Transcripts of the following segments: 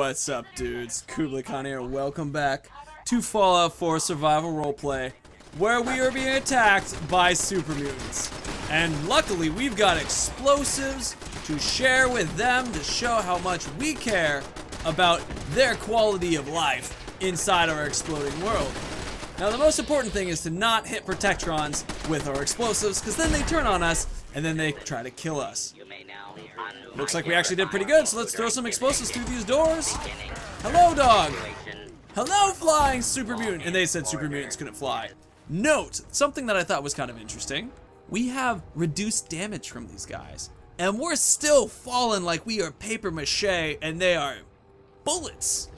What's up, dudes? Kublai Khan here. Welcome back to Fallout 4 Survival Roleplay, where we are being attacked by Super Mutants. And luckily, we've got explosives to share with them to show how much we care about their quality of life inside our exploding world. Now, the most important thing is to not hit Protectrons with our explosives, because then they turn on us, and then they try to kill us. Looks like we actually did pretty good, so let's throw some explosives through these doors. Hello, dog. Hello, flying Super Mutant. And they said Super Mutants couldn't fly. Note, something that I thought was kind of interesting. We have reduced damage from these guys, and we're still falling like we are paper mache, and they are bullets.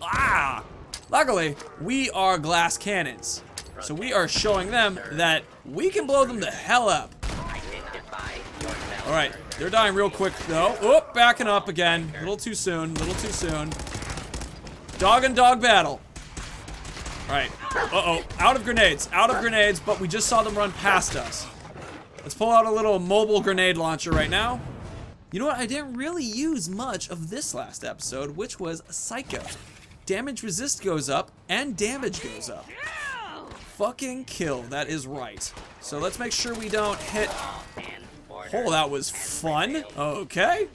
Ah! Luckily, we are glass cannons, so we are showing them that we can blow them the hell up. All right, they're dying real quick though. Oop, backing up again. A little too soon, little too soon. Dog and dog battle. All right, uh-oh, out of grenades, but we just saw them run past us. Let's pull out a little mobile grenade launcher right now. You know what, I didn't really use much of this last episode, which was Psycho. Damage resist goes up, and damage goes up. Fucking kill, that is right. So let's make sure we don't hit... Oh, that was fun. Okay.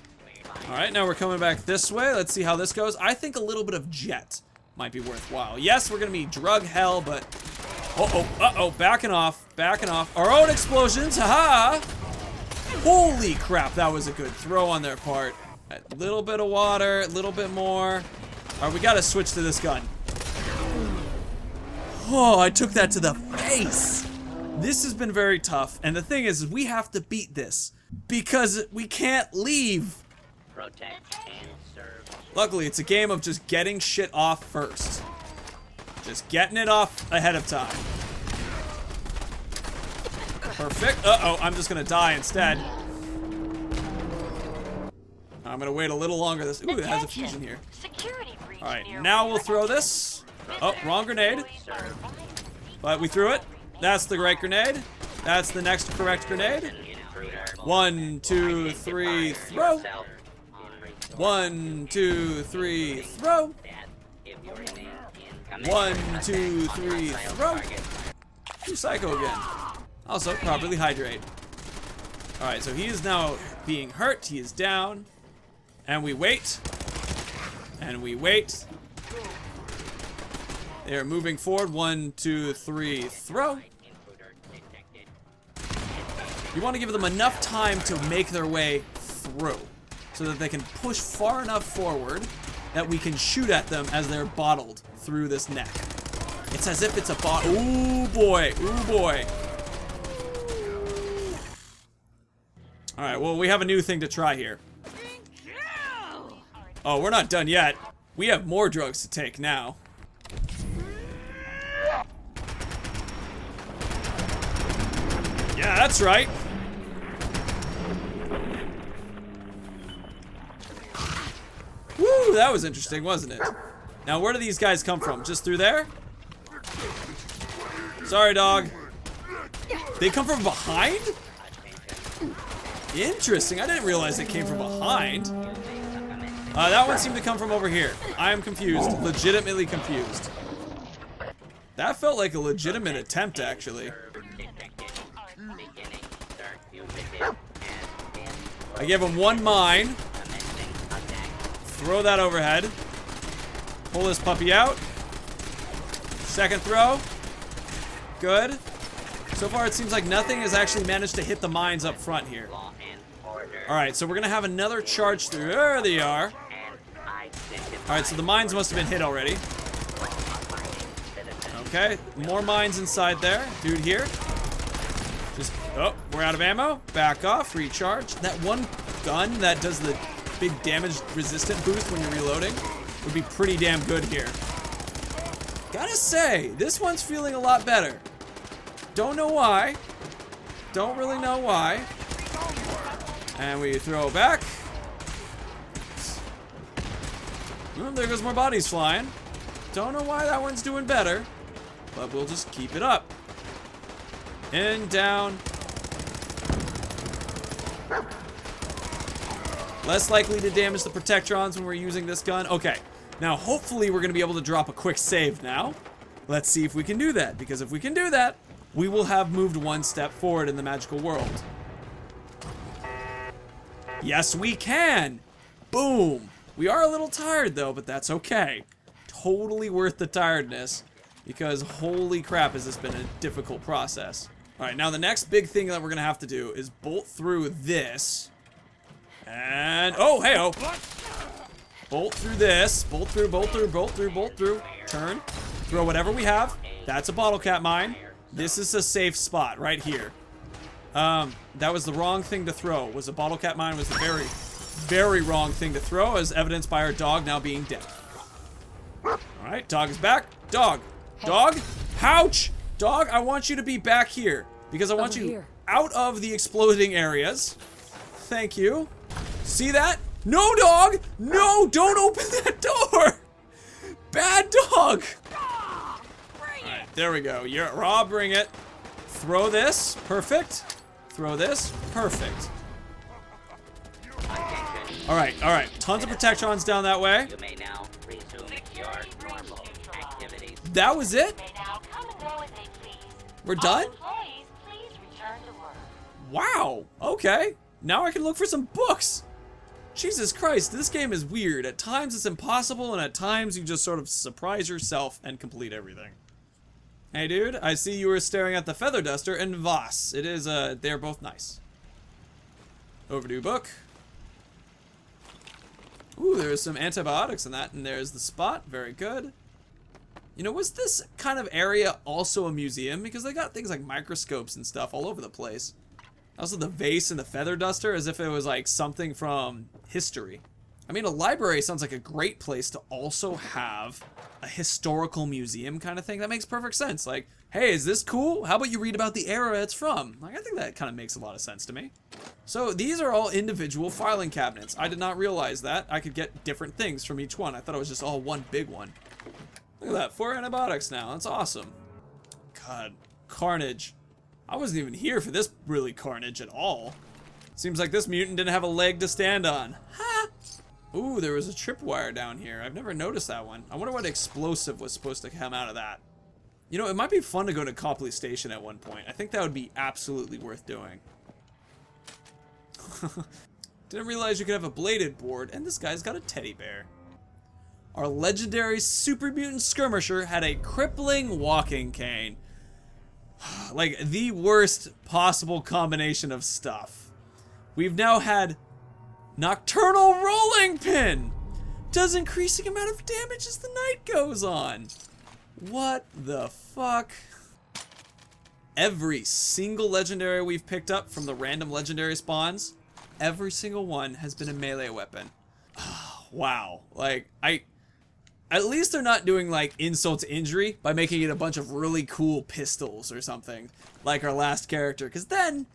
Alright, now we're coming back this way. Let's see how this goes. I think a little bit of jet might be worthwhile. Yes, we're gonna be drug hell, but... Uh-oh, backing off. Our own explosions, haha! Holy crap, that was a good throw on their part. A little bit of water, a little bit more. Alright, we gotta switch to this gun. Oh, I took that to the face! This has been very tough, and the thing is, we have to beat this, because we can't leave. Luckily, it's a game of just getting shit off first. Just getting it off ahead of time. Perfect. Uh-oh, I'm just gonna die instead. I'm gonna wait a little longer. Ooh, it has a fusion here. Alright, now we'll throw this. Oh, wrong grenade. But we threw it. That's the right grenade. That's the next correct grenade. 1, 2, 3, throw. 1, 2, 3, throw. 1, 2, 3, throw. Do Psycho again. Also, properly hydrate. Alright, so he is now being hurt. He is down. And we wait. And we wait. They are moving forward. 1, 2, 3, throw. You want to give them enough time to make their way through so that they can push far enough forward that we can shoot at them as they're bottled through this neck. It's as if it's a bot. Ooh boy, ooh boy. Alright, well, we have a new thing to try here. Oh, we're not done yet. We have more drugs to take now. Yeah, that's right. Woo, that was interesting, wasn't it? Now, where do these guys come from? Just through there? Sorry, dog. They come from behind? Interesting. I didn't realize they came from behind. That one seemed to come from over here. I am confused. Legitimately confused. That felt like a legitimate attempt, actually. I give him one mine. Throw that overhead. Pull this puppy out. Second throw. Good. So far, it seems like nothing has actually managed to hit the mines up front here. Alright, so we're going to have another charge through. There they are. Alright, so the mines must have been hit already. Okay, more mines inside there. Dude here. Just, oh, we're out of ammo. Back off, recharge. That one gun that does the big damage resistant boost when you're reloading would be pretty damn good here. Gotta say, this one's feeling a lot better. Don't know why. Don't really know why. And we throw back. Oh, there goes more bodies flying. Don't know why that one's doing better, but we'll just keep it up. In, down. Less likely to damage the Protectrons when we're using this gun. Okay, now hopefully we're going to be able to drop a quick save now. Let's see if we can do that, because if we can do that, we will have moved one step forward in the magical world. Yes, we can! Boom! We are a little tired though, but that's okay. Totally worth the tiredness, because holy crap has this been a difficult process. Alright, now the next big thing that we're going to have to do is bolt through this. And, oh, hey-oh. Bolt through this. Bolt through, bolt through, bolt through, bolt through. Turn. Throw whatever we have. That's a bottle cap mine. This is a safe spot right here. That was the wrong thing to throw. Was a bottle cap mine was the very, very wrong thing to throw, as evidenced by our dog now being dead. Alright, dog is back. Dog. Dog. Ouch! Dog, I want you to be back here, because I want you out of the exploding areas. Thank you. See that? No, dog! No, don't open that door! Bad dog! Alright, there we go. Yeah, Raw, bring it. Throw this. Perfect. Throw this. Perfect. Alright, alright. Tons of Protectrons down that way. You may now resume your normal activities. That was it? We're done? Wow. Okay. Now I can look for some books. Jesus Christ, this game is weird. At times it's impossible, and at times you just sort of surprise yourself and complete everything. Hey dude, I see you were staring at the Feather Duster and Voss. It is, they're both nice. Overdue book. Ooh, there's some antibiotics in that, and there's the spot. Very good. You know, was this kind of area also a museum? Because they got things like microscopes and stuff all over the place. Also the vase and the Feather Duster, as if it was like something from history. I mean, a library sounds like a great place to also have a historical museum kind of thing. That makes perfect sense. Like, hey, is this cool? How about you read about the era it's from? Like, I think that kind of makes a lot of sense to me. So these are all individual filing cabinets. I did not realize that. I could get different things from each one. I thought it was just all one big one. Look at that, 4 antibiotics now. That's awesome. God, carnage. I wasn't even here for this really carnage at all. Seems like this mutant didn't have a leg to stand on. Ha! Ooh, there was a tripwire down here. I've never noticed that one. I wonder what explosive was supposed to come out of that. You know, it might be fun to go to Copley Station at one point. I think that would be absolutely worth doing. Didn't realize you could have a bladed board, and this guy's got a teddy bear. Our legendary Super Mutant Skirmisher had a crippling walking cane. Like, the worst possible combination of stuff. We've now had Nocturnal Rolling Pin! Does increasing amount of damage as the night goes on. What the fuck? Every single legendary we've picked up from the random legendary spawns, every single one has been a melee weapon. Wow. Like, at least they're not doing, like, insult to injury by making it a bunch of really cool pistols or something, like our last character. Because then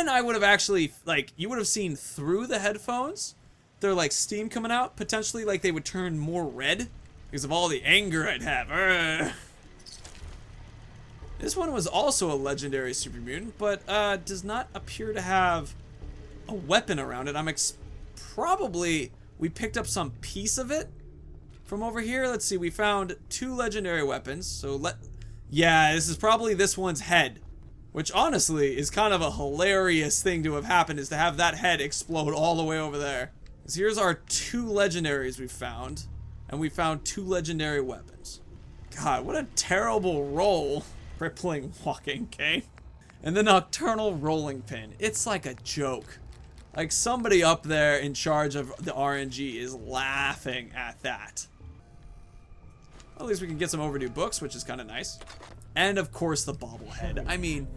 I would have actually, like, you would have seen through the headphones, they're, like, steam coming out. Potentially, like, they would turn more red because of all the anger I'd have. Urgh. This one was also a legendary super mutant, but does not appear to have a weapon around it. Probably we picked up some piece of it from over here. Let's see, we found 2 legendary weapons. So yeah, this is probably this one's head, which honestly is kind of a hilarious thing to have happened, is to have that head explode all the way over there. So here's our 2 legendaries we found, and we found 2 legendary weapons. God, what a terrible roll. Crippling walking cane. And the Nocturnal Rolling Pin. It's like a joke. Like, somebody up there in charge of the RNG is laughing at that. Well, at least we can get some overdue books, which is kind of nice. And of course the bobblehead. I mean,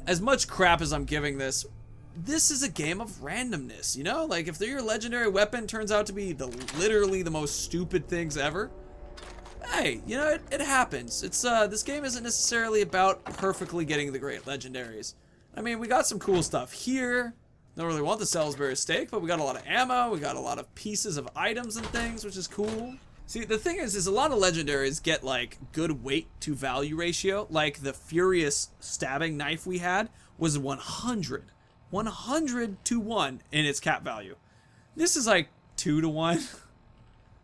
as much crap as I'm giving this is a game of randomness, you know? Like, if your legendary weapon turns out to be literally the most stupid things ever, hey, you know, it happens. It's this game isn't necessarily about perfectly getting the great legendaries. I mean, we got some cool stuff here. Don't really want the Salisbury steak, but we got a lot of ammo, we got a lot of pieces of items and things, which is cool. See, the thing is a lot of legendaries get, like, good weight to value ratio. Like, the Furious stabbing knife we had was 100. 100 to 1 in its cap value. This is like 2 to 1.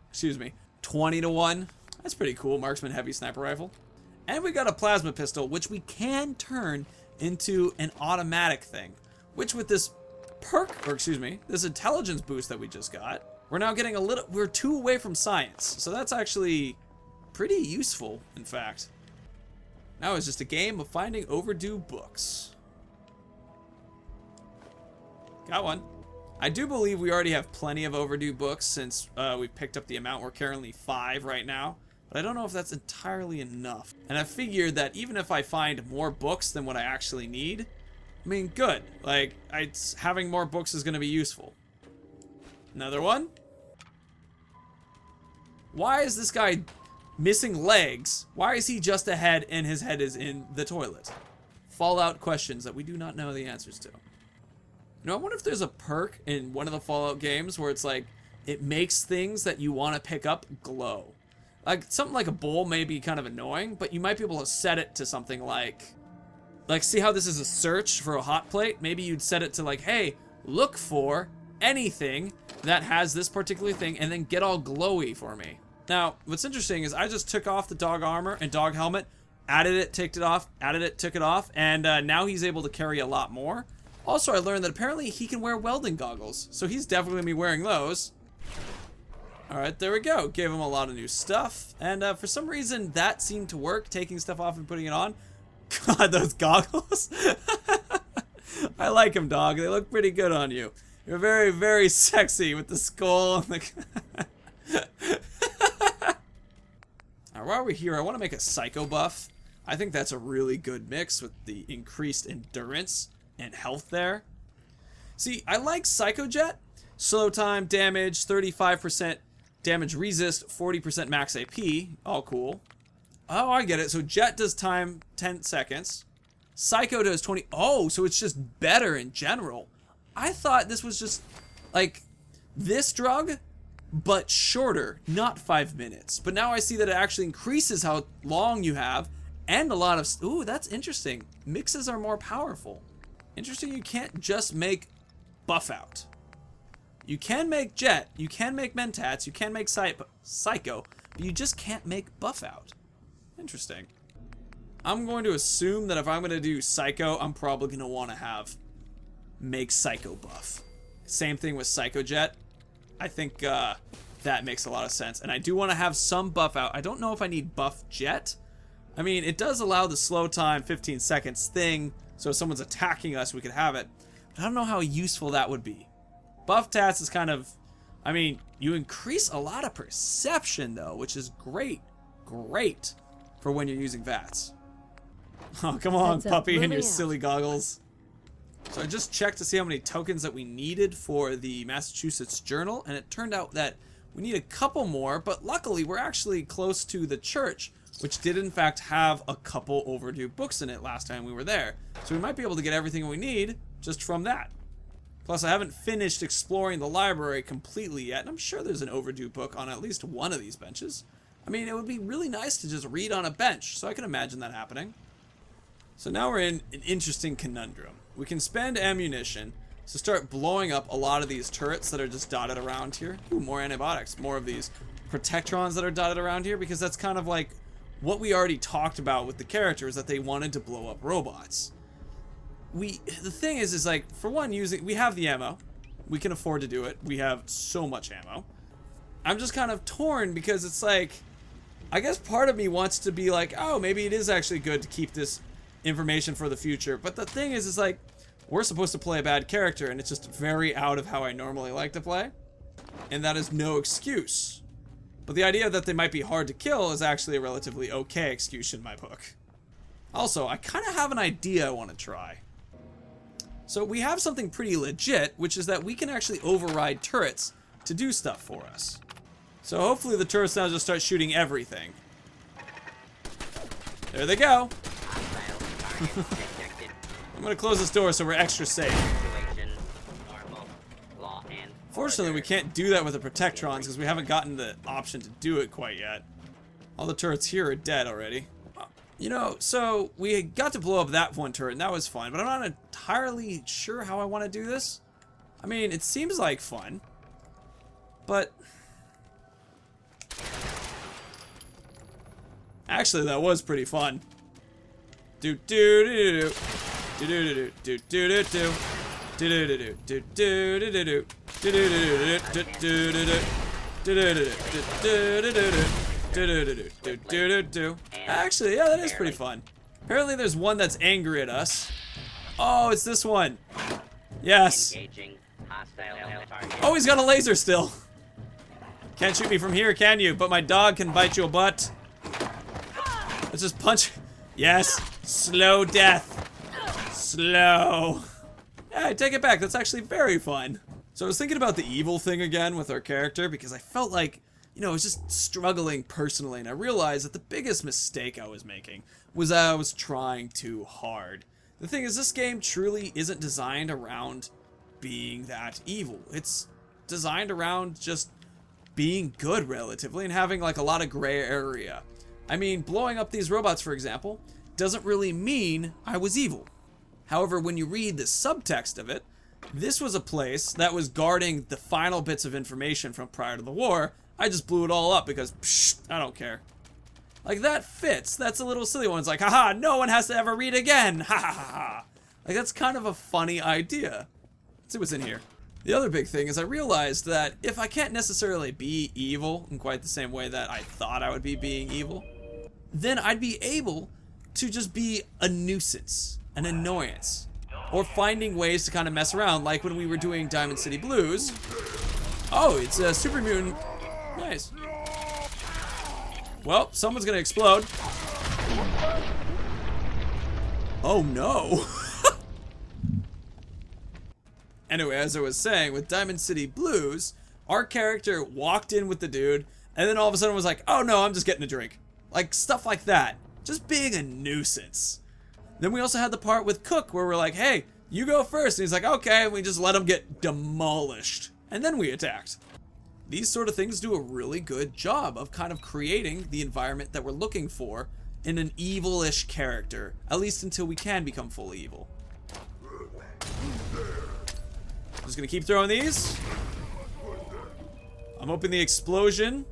Excuse me, 20 to 1. That's pretty cool. Marksman heavy sniper rifle. And we got a plasma pistol, which we can turn into an automatic thing. Which with this perk, or excuse me, this intelligence boost that we just got, we're now getting we're 2 away from science. So that's actually pretty useful, in fact. Now it's just a game of finding overdue books. Got one. I do believe we already have plenty of overdue books since we've picked up the amount. We're currently 5 right now. But I don't know if that's entirely enough. And I figured that even if I find more books than what I actually need, I mean, good. Like, having more books is going to be useful. Another one. Why is this guy missing legs? Why is he just ahead and his head is in the toilet? Fallout questions that we do not know the answers to. You know, I wonder if there's a perk in one of the Fallout games where it's like, it makes things that you want to pick up glow. Like, something like a bowl may be kind of annoying, but you might be able to set it to something like, see how this is a search for a hot plate? Maybe you'd set it to like, hey, look for anything that has this particular thing and then get all glowy for me. Now, what's interesting is I just took off the dog armor and dog helmet, added it, took it off, added it, took it off, and now he's able to carry a lot more. Also, I learned that apparently he can wear welding goggles, so he's definitely going to be wearing those. Alright, there we go. Gave him a lot of new stuff. And for some reason, that seemed to work, taking stuff off and putting it on. God, those goggles. I like them, dog. They look pretty good on you. You're very, very sexy with the skull and the... Now, while we're here, I want to make a psycho buff. I think that's a really good mix with the increased endurance and health there. See, I like Psycho Jet. Slow time, damage, 35% damage resist, 40% max AP. All cool. Oh, I get it. So Jet does time 10 seconds. Psycho does 20. Oh, so it's just better in general. I thought this was just like this drug, but shorter, not 5 minutes. But now I see that it actually increases how long you have and a lot of... Ooh, that's interesting. Mixes are more powerful. Interesting, you can't just make buff out. You can make Jet, you can make Mentats, you can make Psycho, but you just can't make buff out. Interesting. I'm going to assume that if I'm going to do Psycho, I'm probably going to want to make Psycho buff. Same thing with Psycho Jet. I think that makes a lot of sense. And I do want to have some buff out. I don't know if I need buff Jet. I mean, it does allow the slow time 15 seconds thing, so if someone's attacking us, we could have it. But I don't know how useful that would be. Buff Tats is kind of... I mean, you increase a lot of perception, though, which is great. Great for when you're using VATS. Oh, come on, puppy, and your silly goggles. So I just checked to see how many tokens that we needed for the Massachusetts Journal, and it turned out that we need a couple more, but luckily we're actually close to the church, which did in fact have a couple overdue books in it last time we were there. So we might be able to get everything we need just from that. Plus, I haven't finished exploring the library completely yet, and I'm sure there's an overdue book on at least one of these benches. I mean, it would be really nice to just read on a bench, so I can imagine that happening. So now we're in an interesting conundrum. We can spend ammunition to start blowing up a lot of these turrets that are just dotted around here. Ooh, more antibiotics, more of these protectrons that are dotted around here, because that's kind of like what we already talked about with the characters, that they wanted to blow up robots. The thing is like, for one, we have the ammo. We can afford to do it. We have so much ammo. I'm just kind of torn because it's like, I guess part of me wants to be like, oh, maybe it is actually good to keep this information for the future. But the thing is like, we're supposed to play a bad character, and it's just very out of how I normally like to play. And that is no excuse. But the idea that they might be hard to kill is actually a relatively okay excuse in my book. Also, I kind of have an idea I want to try. So we have something pretty legit, which is that we can actually override turrets to do stuff for us. So hopefully the turrets now just start shooting everything. There they go. I'm gonna close this door so we're extra safe. Fortunately, we can't do that with the Protectrons because we haven't gotten the option to do it quite yet. All the turrets here are dead already. You know, so we got to blow up that one turret, and that was fun, but I'm not entirely sure how I want to do this. I mean, it seems like fun. But actually, that was pretty fun. Do do do do do do do do do do do do do do. Actually, yeah, that is pretty fun. Apparently, there's one that's angry at us. Oh, it's this one. Yes. Oh, he's got a laser still. Can't shoot me from here, can you? But my dog can bite your butt. Let's just punch. Yes. Slow death. Slow. Yeah, I take it back. That's actually very fun. So I was thinking about the evil thing again with our character because I felt like, you know, I was just struggling personally, and I realized that the biggest mistake I was making was I was trying too hard. The thing is, this game truly isn't designed around being that evil. It's designed around just being good relatively and having like a lot of gray area. I mean, blowing up these robots, for example, doesn't really mean I was evil. However, when you read the subtext of it, this was a place that was guarding the final bits of information from prior to the war. I just blew it all up because, psh, I don't care. Like, that fits. That's a little silly one. It's like, haha, no one has to ever read again. Ha ha ha ha. Like, that's kind of a funny idea. Let's see what's in here. The other big thing is I realized that if I can't necessarily be evil in quite the same way that I thought I would be being evil, then I'd be able to just be a nuisance, an annoyance, or finding ways to kind of mess around, like when we were doing Diamond City Blues. Oh, it's a Super Mutant. Nice. Well, someone's gonna explode. Oh no. Anyway, as I was saying, with Diamond City Blues, our character walked in with the dude, and then all of a sudden was like, oh no, I'm just getting a drink. Like, stuff like that. Just being a nuisance. Then we also had the part with Cook where we're like, hey, you go first. And he's like, okay, and we just let him get demolished. And then we attacked. These sort of things do a really good job of kind of creating the environment that we're looking for in an evil-ish character, at least until we can become fully evil. I'm just gonna keep throwing these. I'm hoping the explosion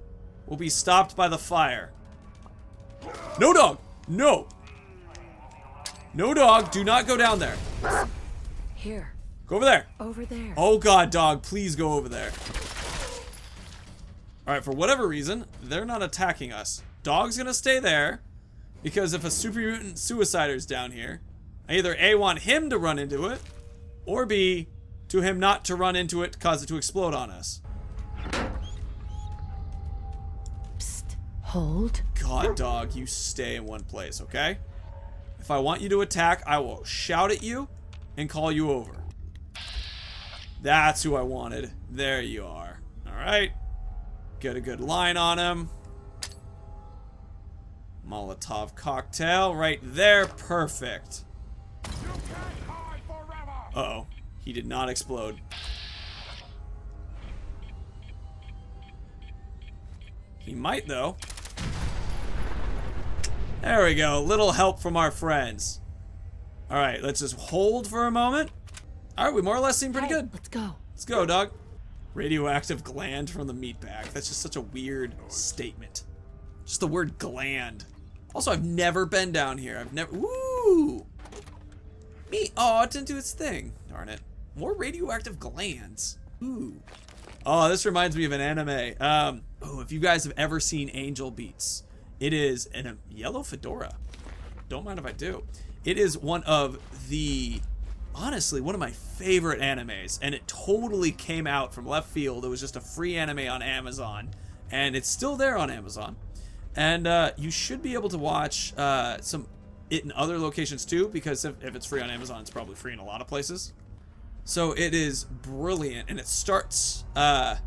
will be stopped by the fire. No, dog! No! No, dog! Do not go down there. Here. Go over there. Over there. Oh god, dog, please go over there. Alright, for whatever reason, they're not attacking us. Dog's gonna stay there, because if a Super Mutant Suicider's down here, I either A, want him to run into it, or B, to him not to run into it, cause it to explode on us. Psst. Hold. God, dog, you stay in one place, okay? If I want you to attack, I will shout at you and call you over. That's who I wanted. There you are. Alright. Get a good line on him. Molotov cocktail right there. Perfect. Uh-oh. He did not explode. He might, though. There we go. Little help from our friends. Alright, let's just hold for a moment. Alright, we more or less seem pretty good. Let's go. Let's go, dog. Radioactive gland from the meat bag. That's just such a weird statement. Just the word gland. Also, I've never been down here. I've never... Woo! Me. Oh, it didn't do its thing. Darn it. More radioactive glands. Ooh. Oh, this reminds me of an anime. Oh, if you guys have ever seen Angel Beats, it is in a yellow fedora. Don't mind if I do. It is one of the... honestly, one of my favorite animes, and it totally came out from left field. It was just a free anime on Amazon, and it's still there on Amazon. And you should be able to watch it in other locations too, because if it's free on Amazon, it's probably free in a lot of places. So it is brilliant, and it starts, man,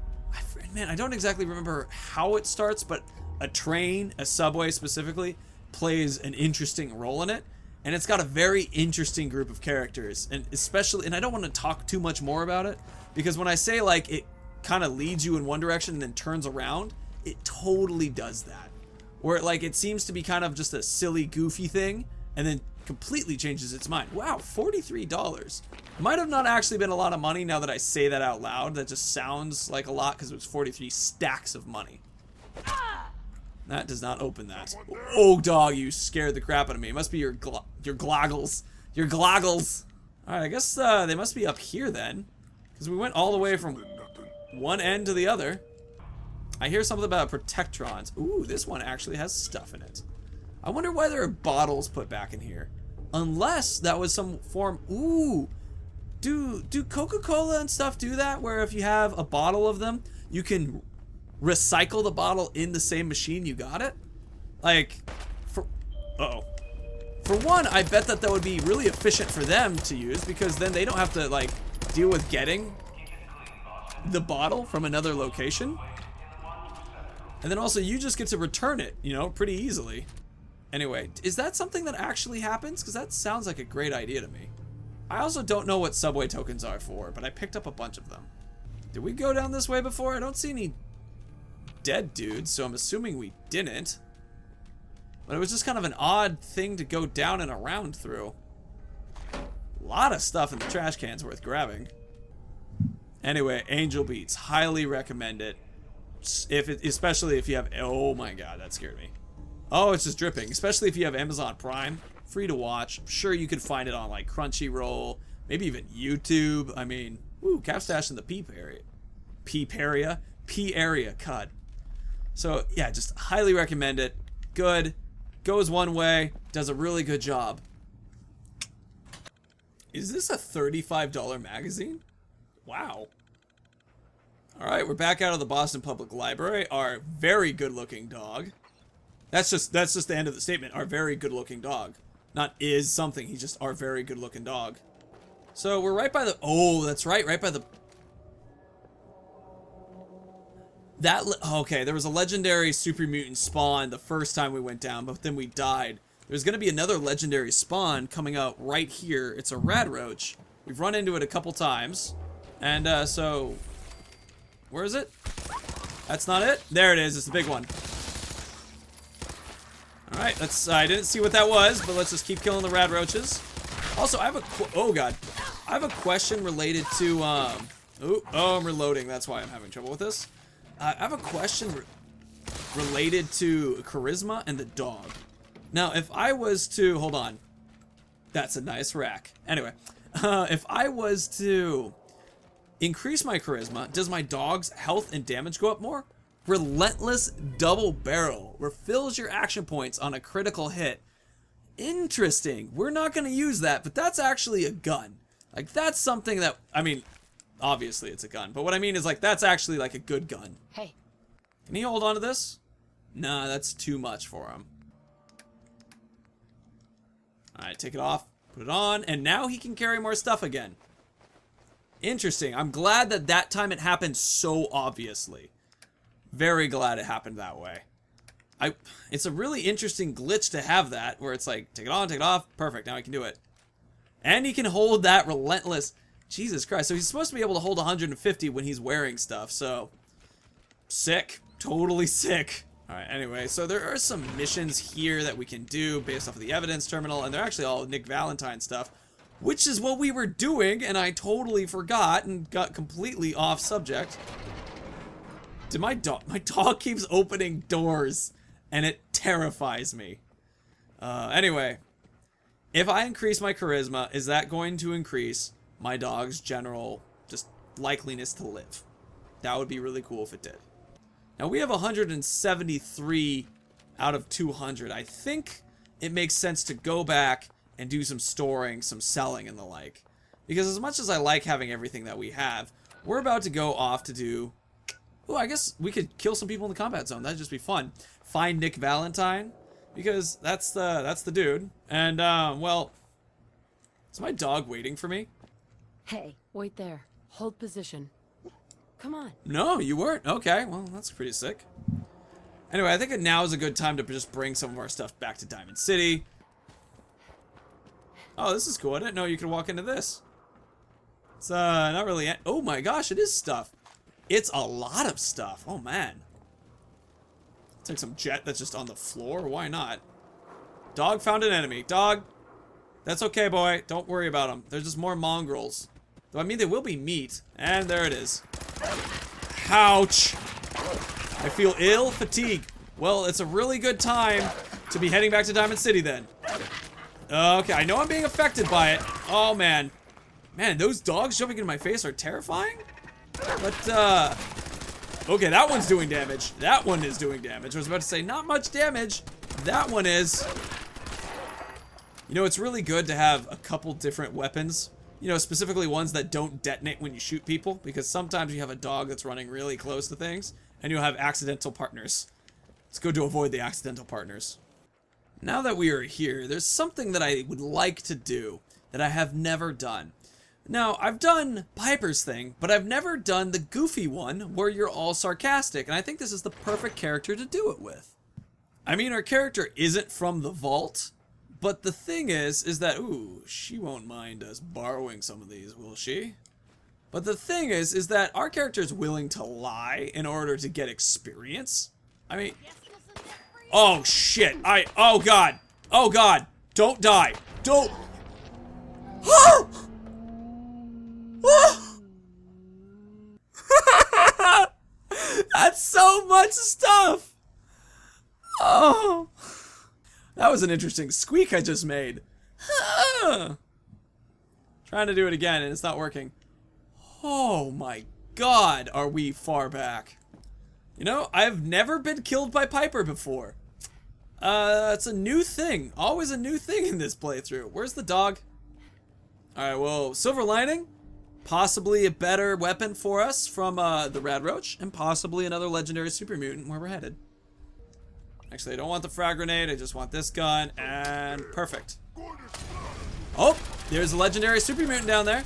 I don't exactly remember how it starts, but a train, a subway specifically, plays an interesting role in it. And it's got a very interesting group of characters, and especially, and I don't want to talk too much more about it, because when I say like it kind of leads you in one direction and then turns around, it totally does that. Where it seems to be kind of just a silly, goofy thing, and then completely changes its mind. Wow, $43. Might have not actually been a lot of money now that I say that out loud. That just sounds like a lot because it was 43 stacks of money. That does not open that. Oh, dog, you scared the crap out of me. It must be your gloggles. Your gloggles. Alright, I guess they must be up here then. Because we went all the way from one end to the other. I hear something about protectrons. Ooh, this one actually has stuff in it. I wonder why there are bottles put back in here. Unless that was some form... Ooh. Do Coca-Cola and stuff do that? Where if you have a bottle of them, you can recycle the bottle in the same machine you got it? Like, for... Uh-oh. For one, I bet that would be really efficient for them to use, because then they don't have to, like, deal with getting the bottle from another location. And then also, you just get to return it, you know, pretty easily. Anyway, is that something that actually happens? Because that sounds like a great idea to me. I also don't know what subway tokens are for, but I picked up a bunch of them. Did we go down this way before? I don't see any dead dudes, so I'm assuming we didn't. But it was just kind of an odd thing to go down and around through. A lot of stuff in the trash cans worth grabbing. Anyway, Angel Beats. Highly recommend it. Especially if you have... Oh my god, that scared me. Oh, it's just dripping. Especially if you have Amazon Prime. Free to watch. I'm sure you could find it on like Crunchyroll. Maybe even YouTube. I mean, ooh, Capstash in the Peep area. Peep area? P area cut. So, yeah, just highly recommend it. Good. Goes one way. Does a really good job. Is this a $35 magazine? Wow. Alright, we're back out of the Boston Public Library. Our very good-looking dog. That's just the end of the statement. Our very good-looking dog. Not is something. He's just our very good-looking dog. So we're right by the... Oh, that's right. Right by the... Okay, there was a legendary Super Mutant spawn the first time we went down, but then we died. There's going to be another legendary spawn coming out right here. It's a rad roach. We've run into it a couple times. And, so... Where is it? That's not it? There it is. It's the big one. Alright, let's... I didn't see what that was, but let's just keep killing the rad roaches. Also, I have a... Oh, God. I have a question related to, Oh, I'm reloading. That's why I'm having trouble with this. I have a question related to charisma and the dog. Now, if I was to... Hold on. That's a nice rack. Anyway, if I was to increase my charisma, does my dog's health and damage go up more? Relentless double barrel refills your action points on a critical hit. Interesting. We're not going to use that, but that's actually a gun. Like, that's something that... I mean, obviously it's a gun, but what I mean is, like, that's actually, like, a good gun. Hey. Can he hold on to this? Nah, that's too much for him. Alright, take it off, put it on, and now he can carry more stuff again. Interesting. I'm glad that that time it happened so obviously. Very glad it happened that way. It's a really interesting glitch to have that, where it's like, take it on, take it off, perfect, now I can do it. And he can hold that relentless... Jesus Christ, so he's supposed to be able to hold 150 when he's wearing stuff, so... Sick. Totally sick. Alright, anyway, so there are some missions here that we can do based off of the evidence terminal, and they're actually all Nick Valentine stuff, which is what we were doing, and I totally forgot and got completely off subject. Did my dog keeps opening doors, and it terrifies me. Anyway, if I increase my charisma, is that going to increase my dog's general just likeliness to live? That would be really cool if it did. Now we have 173 out of 200. I think it makes sense to go back and do some storing, some selling, and the like. Because as much as I like having everything that we have, we're about to go off to do... Oh, I guess we could kill some people in the combat zone. That'd just be fun. Find Nick Valentine, because that's the dude. And, well... Is my dog waiting for me? Hey, wait there. Hold position. Come on. No, you weren't. Okay, well, that's pretty sick. Anyway, I think now is a good time to just bring some of our stuff back to Diamond City. Oh, this is cool. I didn't know you could walk into this. It's, not really... Oh my gosh, it is stuff. It's a lot of stuff. Oh, man. Take some jet that's just on the floor. Why not? Dog found an enemy. Dog. That's okay, boy. Don't worry about them. They're just more mongrels. Though, I mean, they will be meat. And there it is. Ouch. I feel ill, fatigue. Well, it's a really good time to be heading back to Diamond City then. Okay, I know I'm being affected by it. Oh, man. Man, those dogs jumping into my face are terrifying. But, okay, that one's doing damage. That one is doing damage. I was about to say, not much damage. That one is. You know, it's really good to have a couple different weapons. You know, specifically ones that don't detonate when you shoot people. Because sometimes you have a dog that's running really close to things. And you'll have accidental partners. It's good to avoid the accidental partners. Now that we are here, there's something that I would like to do that I have never done. Now, I've done Piper's thing, but I've never done the goofy one where you're all sarcastic, and I think this is the perfect character to do it with. I mean, our character isn't from the vault, but the thing is that, ooh, she won't mind us borrowing some of these, will she? But the thing is that our character is willing to lie in order to get experience. I mean, oh shit, oh god, don't die, don't. That's so much stuff. Oh, that was an interesting squeak I just made. Trying to do it again and it's not working. Oh my god, are we far back? You know, I've never been killed by Piper before. It's a new thing. Always a new thing in this playthrough. Where's the dog? Alright, well, Silver Lining. Possibly a better weapon for us from the Rad Roach. And possibly another legendary super mutant where we're headed. Actually, I don't want the frag grenade. I just want this gun. And perfect. Oh, there's a legendary super mutant down there.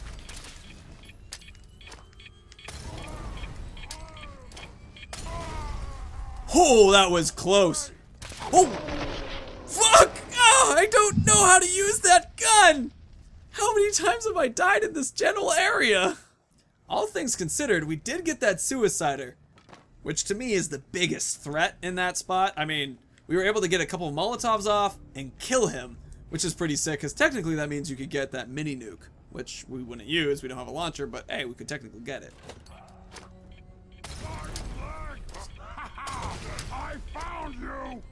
Oh, that was close. Oh, fuck! Oh, I don't know how to use that gun! How many times have I died in this general area? All things considered, we did get that suicider, which to me is the biggest threat in that spot. I mean, we were able to get a couple of Molotovs off and kill him, which is pretty sick, because technically that means you could get that mini nuke, which we wouldn't use, we don't have a launcher, but hey, we could technically get it. I found you!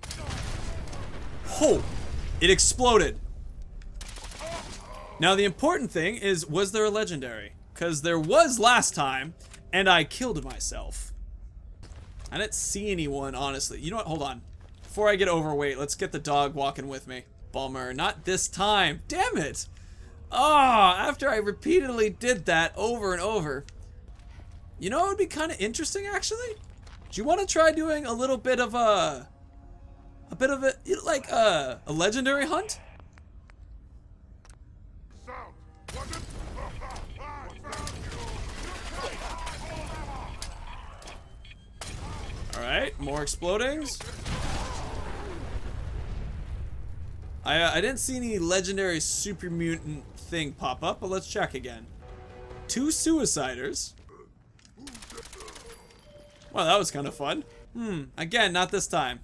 Oh, it exploded. Now the important thing is, was there a legendary? Because there was last time, and I killed myself. I didn't see anyone, honestly. You know what, hold on. Before I get overweight, let's get the dog walking with me. Bummer, not this time. Damn it! Ah, after I repeatedly did that over and over. You know what would be kind of interesting, actually? Do you want to try doing a little bit of a legendary hunt? Alright, more explodings. I didn't see any legendary super mutant thing pop up, but let's check again. 2 suiciders. Well, that was kind of fun. Again, not this time.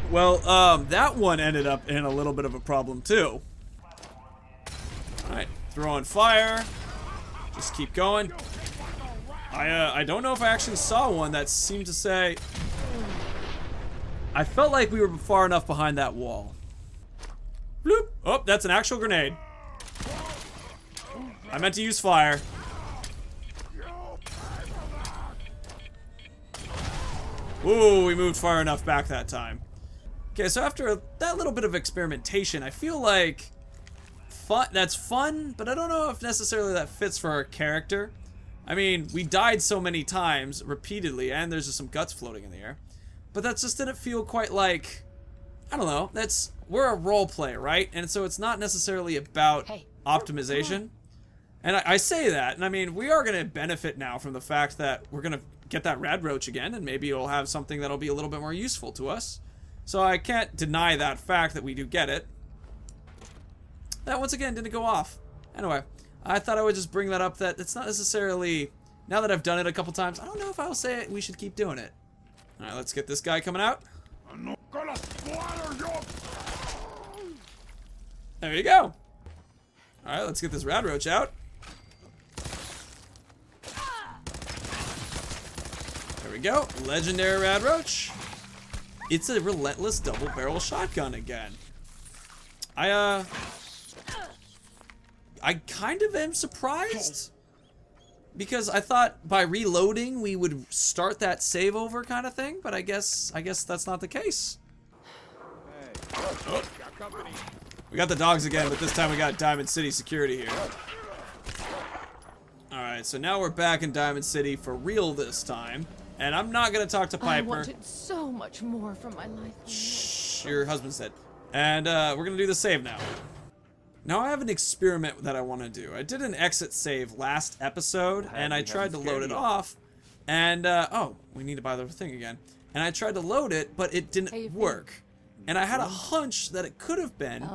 Well, that one ended up in a little bit of a problem too. Alright, throwing fire. Just keep going. I don't know if I actually saw one that seemed to say... I felt like we were far enough behind that wall. Bloop! Oh, that's an actual grenade. I meant to use fire. Ooh, we moved far enough back that time. Okay, so after that little bit of experimentation, I feel like that's fun, but I don't know if necessarily that fits for our character. I mean, we died so many times, repeatedly, and there's just some guts floating in the air. But that just didn't feel quite like, I don't know, we're a role player, right? And so it's not necessarily about optimization. And I say that, and I mean, we are going to benefit now from the fact that we're going to get that Rad Roach again, and maybe it'll have something that'll be a little bit more useful to us. So I can't deny that fact that we do get it. That once again didn't go off. Anyway, I thought I would just bring that up, that it's not necessarily, now that I've done it a couple times, I don't know if I'll say we should keep doing it. Alright, let's get this guy coming out. I'm not gonna splatter you. There you go. Alright, let's get this rad roach out. There we go. Legendary rad roach. It's a relentless double barrel shotgun again. I kind of am surprised, because I thought by reloading we would start that save over kind of thing, but I guess that's not the case. Oh. We got the dogs again, but this time we got Diamond City security here. Alright, so now we're back in Diamond City for real this time. And I'm not gonna talk to Piper. I wanted so much more from my life. Shh, your husband's dead. And we're gonna do the save now. Now I have an experiment that I want to do. I did an exit save last episode, and I tried to load it off. And, oh, we need to buy the thing again. And I tried to load it, but it didn't work. And I had a hunch that it could have been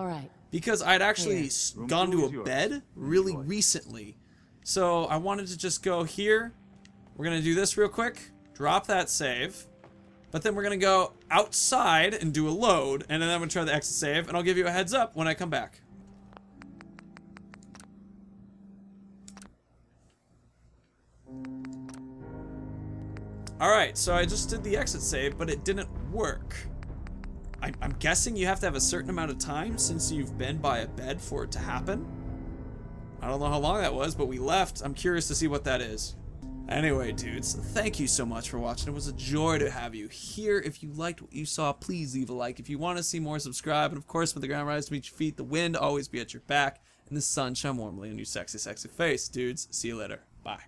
because I'd actually gone to a bed really recently. So I wanted to just go here. We're gonna do this real quick, drop that save, but then we're gonna go outside and do a load, and then I'm gonna try the exit save, and I'll give you a heads up when I come back. Alright, so I just did the exit save, but it didn't work. I'm guessing you have to have a certain amount of time since you've been by a bed for it to happen. I don't know how long that was, but we left. I'm curious to see what that is. Anyway, dudes, thank you so much for watching. It was a joy to have you here. If you liked what you saw, please leave a like. If you want to see more, subscribe. And of course, when the ground rises to meet your feet, the wind always be at your back, and the sun shine warmly on your sexy, sexy face. Dudes, see you later. Bye.